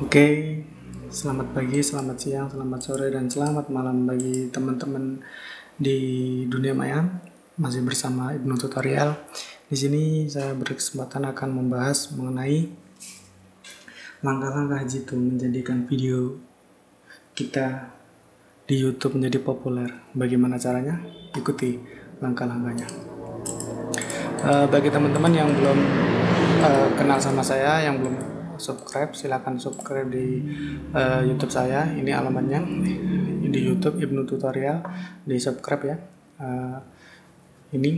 Oke, selamat pagi, selamat siang, selamat sore, dan selamat malam bagi teman-teman di dunia maya. Masih bersama Ibnu Tutorial. Di sini saya berkesempatan akan membahas mengenai langkah-langkah jitu menjadikan video kita di YouTube menjadi populer. Bagaimana caranya? Ikuti langkah-langkahnya. Bagi teman-teman yang belum kenal sama saya, yang belum subscribe, silahkan subscribe di YouTube saya. Ini alamatnya di YouTube Ibnu Tutorial, di subscribe ya. Ini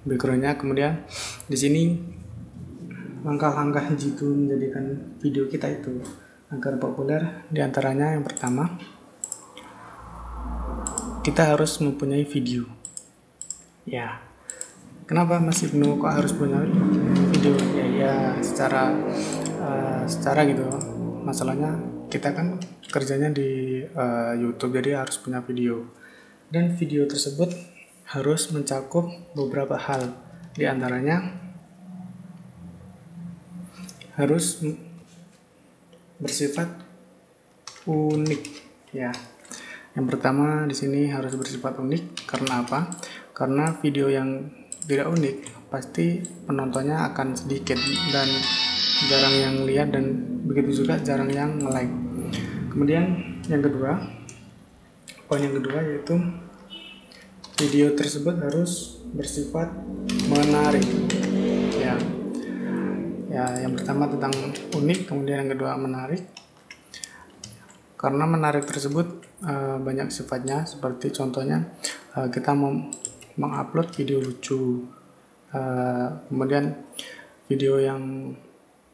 backgroundnya. Kemudian di sini langkah-langkah jitu menjadikan video kita itu agar populer. Di antaranya yang pertama, kita harus mempunyai video. Ya, kenapa Mas Ibnu kok harus punya video? Ya secara gitu. Masalahnya kita kan kerjanya di YouTube, jadi harus punya video. Dan video tersebut harus mencakup beberapa hal. Di antaranya harus bersifat unik ya. Yang pertama di sini harus bersifat unik. Karena apa? Karena video yang tidak unik pasti penontonnya akan sedikit dan jarang yang lihat, dan begitu juga jarang yang nge-like. Kemudian yang kedua, poin yang kedua yaitu video tersebut harus bersifat menarik ya. Yang pertama tentang unik, kemudian yang kedua menarik. Karena menarik tersebut banyak sifatnya, seperti contohnya kita mengupload video lucu, kemudian video yang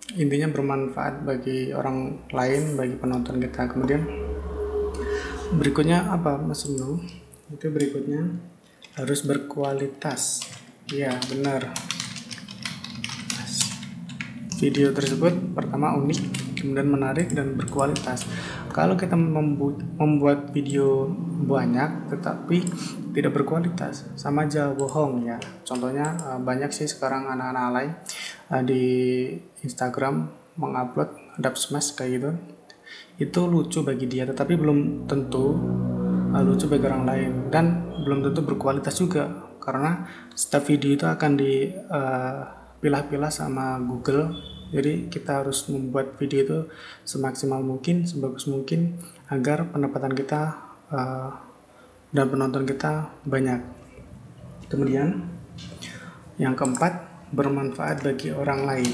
intinya bermanfaat bagi orang lain, bagi penonton kita. Kemudian berikutnya apa Mas Ibnu? Itu berikutnya harus berkualitas. Ya benar, video tersebut pertama unik, kemudian menarik dan berkualitas. Kalau kita membuat video banyak tetapi tidak berkualitas, sama aja bohong ya. Contohnya banyak sih sekarang anak-anak alay di Instagram mengupload dub smash kayak gitu. Itu lucu bagi dia, tetapi belum tentu lucu bagi orang lain, dan belum tentu berkualitas juga, karena setiap video itu akan dipilah-pilah sama Google. Jadi kita harus membuat video itu semaksimal mungkin, sebagus mungkin, agar pendapatan kita dan penonton kita banyak. Kemudian yang keempat, bermanfaat bagi orang lain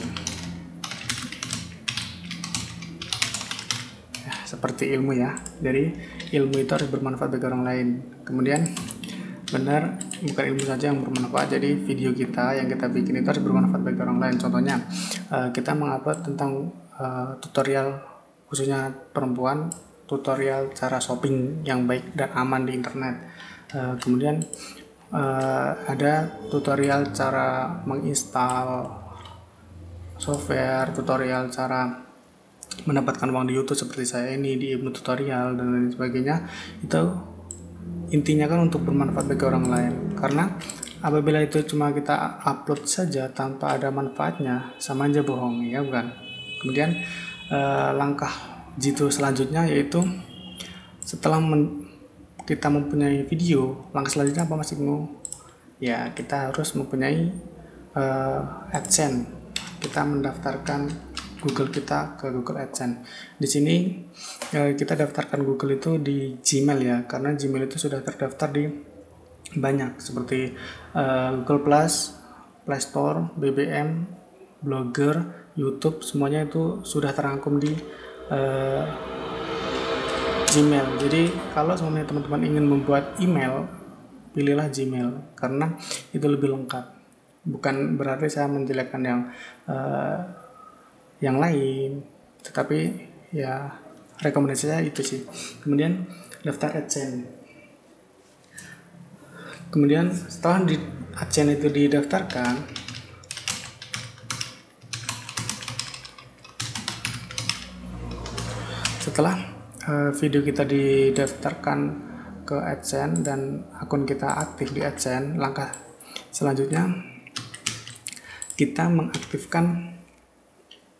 ya, seperti ilmu ya. Jadi ilmu itu harus bermanfaat bagi orang lain. Kemudian benar, bukan ilmu saja yang bermanfaat, jadi video kita yang kita bikin itu harus bermanfaat bagi orang lain. Contohnya kita mengupload tentang tutorial, khususnya perempuan, tutorial cara shopping yang baik dan aman di internet. Kemudian ada tutorial cara menginstal software, tutorial cara mendapatkan uang di YouTube seperti saya ini di Ibnu Tutorial dan lain sebagainya. Itu intinya kan untuk bermanfaat bagi orang lain. Karena apabila itu cuma kita upload saja tanpa ada manfaatnya, sama aja bohong ya bukan. Kemudian langkah jitu selanjutnya yaitu setelah kita mempunyai video, langkah selanjutnya apa Mas Ibnu? Ya, kita harus mempunyai AdSense. Kita mendaftarkan Google kita ke Google AdSense. Di sini kita daftarkan Google itu di Gmail ya, karena Gmail itu sudah terdaftar di banyak seperti Google Plus, Play Store, BBM, Blogger, YouTube, semuanya itu sudah terangkum di Gmail. Jadi kalau semuanya teman-teman ingin membuat email, pilihlah Gmail karena itu lebih lengkap. Bukan berarti saya menjelekkan yang lain, tetapi ya rekomendasi saya itu sih. Kemudian daftar AdSense. Kemudian setelah di AdSense itu didaftarkan, setelah video kita didaftarkan ke AdSense dan akun kita aktif di AdSense, langkah selanjutnya kita mengaktifkan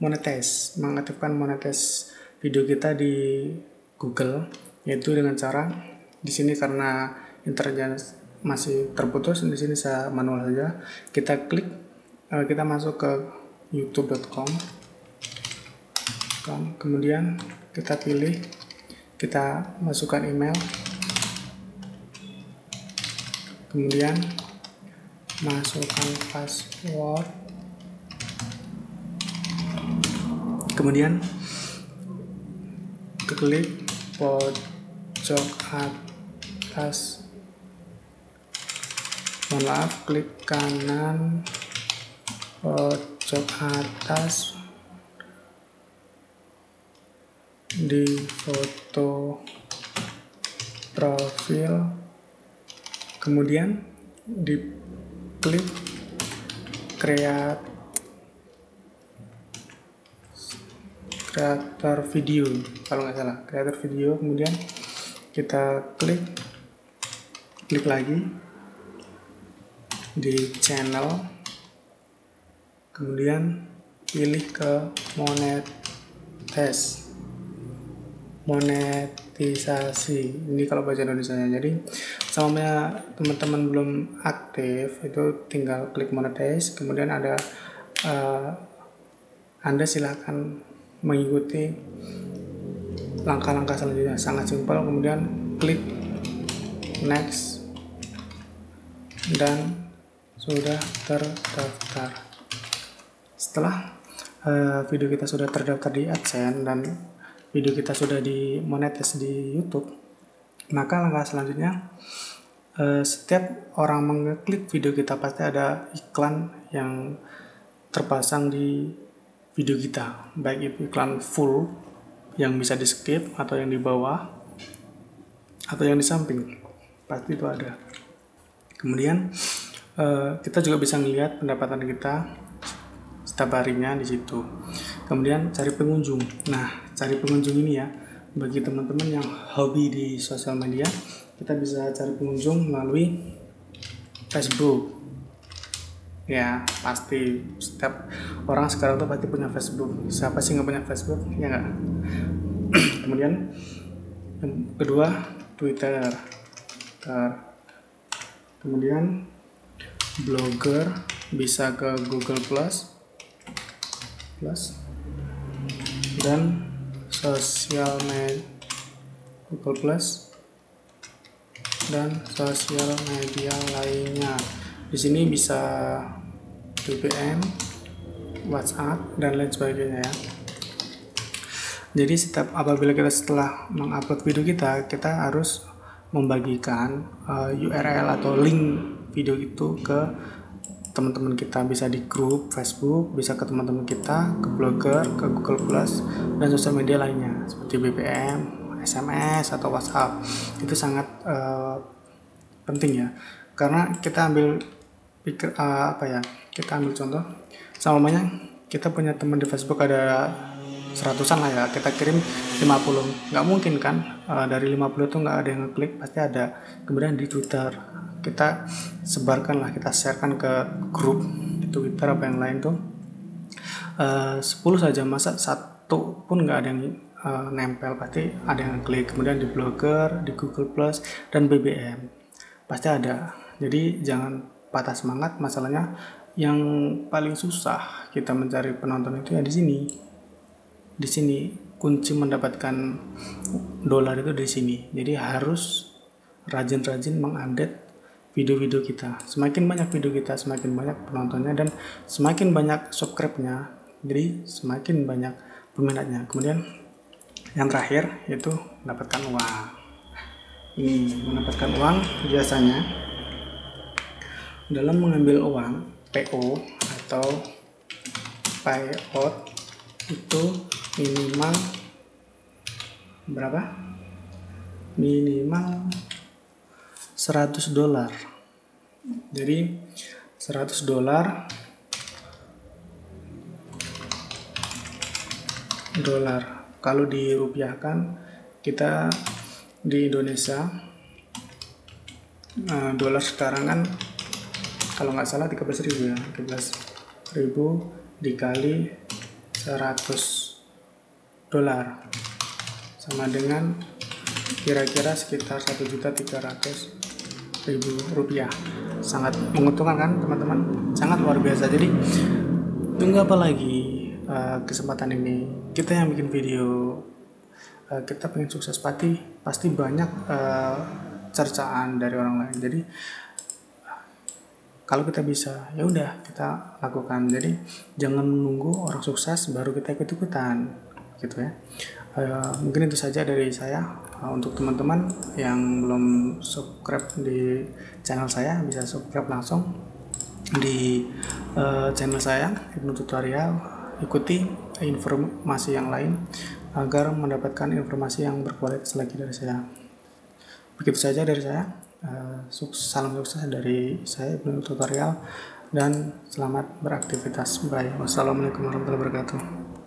mengaktifkan monetize video kita di Google, yaitu dengan cara di sini karena internetnya masih terputus, di sini saya manual saja. Kita klik, kita masuk ke youtube.com, kemudian kita pilih, kita masukkan email, kemudian masukkan password, kemudian klik pojok atas, klik kanan pojok atas di foto profil, kemudian diklik kreator video, kalau nggak salah kreator video, kemudian kita klik lagi di channel, kemudian pilih ke monetisasi. Ini kalau bahasa Indonesia. Jadi sama teman-teman belum aktif itu tinggal klik monetize, kemudian ada Anda silahkan mengikuti langkah-langkah selanjutnya, sangat simpel. Kemudian klik next dan sudah terdaftar. Setelah video kita sudah terdaftar di AdSense dan video kita sudah dimonetize di YouTube, maka langkah selanjutnya setiap orang mengeklik video kita pasti ada iklan yang terpasang di video kita, baik itu iklan full yang bisa di skip atau yang di bawah atau yang di samping, pasti itu ada. Kemudian kita juga bisa melihat pendapatan kita setiap harinya di situ. Kemudian cari pengunjung. Nah, cari pengunjung ini ya, bagi teman-teman yang hobi di sosial media, kita bisa cari pengunjung melalui Facebook. Ya, pasti setiap orang sekarang tuh pasti punya Facebook. Siapa sih nggak punya Facebook? Ya nggak? Kemudian yang kedua, Twitter. Kemudian blogger, bisa ke Google Plus dan sosial media Google Plus dan sosial media lainnya. Di sini bisa BBM, WhatsApp dan lain sebagainya ya. Jadi apabila kita setelah mengupload video kita harus membagikan URL atau link video itu ke teman-teman kita, bisa di grup Facebook, bisa ke teman-teman kita, ke blogger, ke Google Plus dan sosial media lainnya seperti BBM, SMS atau WhatsApp. Itu sangat penting ya, karena kita ambil kita ambil contoh, samanya kita punya teman di Facebook ada 100-an lah ya, kita kirim 50, nggak mungkin kan dari 50 itu nggak ada yang ngeklik, pasti ada. Kemudian di Twitter kita sebarkan lah, kita sharekan ke grup di Twitter apa yang lain tuh 10 saja, masa satu pun nggak ada yang nempel, pasti ada yang klik. Kemudian di blogger, di Google Plus dan BBM pasti ada. Jadi jangan patah semangat. Masalahnya yang paling susah kita mencari penonton itu ya di sini. Di sini kunci mendapatkan dolar itu di sini. Jadi harus rajin-rajin mengupdate video-video kita. Semakin banyak video kita, semakin banyak penontonnya dan semakin banyak subscribe-nya. Jadi semakin banyak peminatnya. Kemudian yang terakhir yaitu mendapatkan uang. Ini mendapatkan uang biasanya dalam mengambil uang PO atau payout itu minimal berapa? Minimal $100. Jadi $100 kalau dirupiahkan, kita di Indonesia dolar sekarang kan kalau nggak salah 13.000 ya, 13.000 dikali $100, sama dengan kira-kira sekitar Rp1.300.000. Sangat menguntungkan kan teman-teman, sangat luar biasa. Jadi tunggu apa lagi? Kesempatan ini kita yang bikin video, kita pengen sukses pasti banyak cercaan dari orang lain. Jadi kalau kita bisa, ya udah kita lakukan. Jadi jangan menunggu orang sukses baru kita ikut-ikutan, gitu ya. Mungkin itu saja dari saya. Untuk teman-teman yang belum subscribe di channel saya, bisa subscribe langsung di channel saya, Ibnu Tutorial. Ikuti informasi yang lain agar mendapatkan informasi yang berkualitas lagi dari saya. Begitu saja dari saya. Salam sukses dari saya, Ibnu Tutorial, dan selamat beraktivitas. Bye. Wassalamualaikum warahmatullahi wabarakatuh.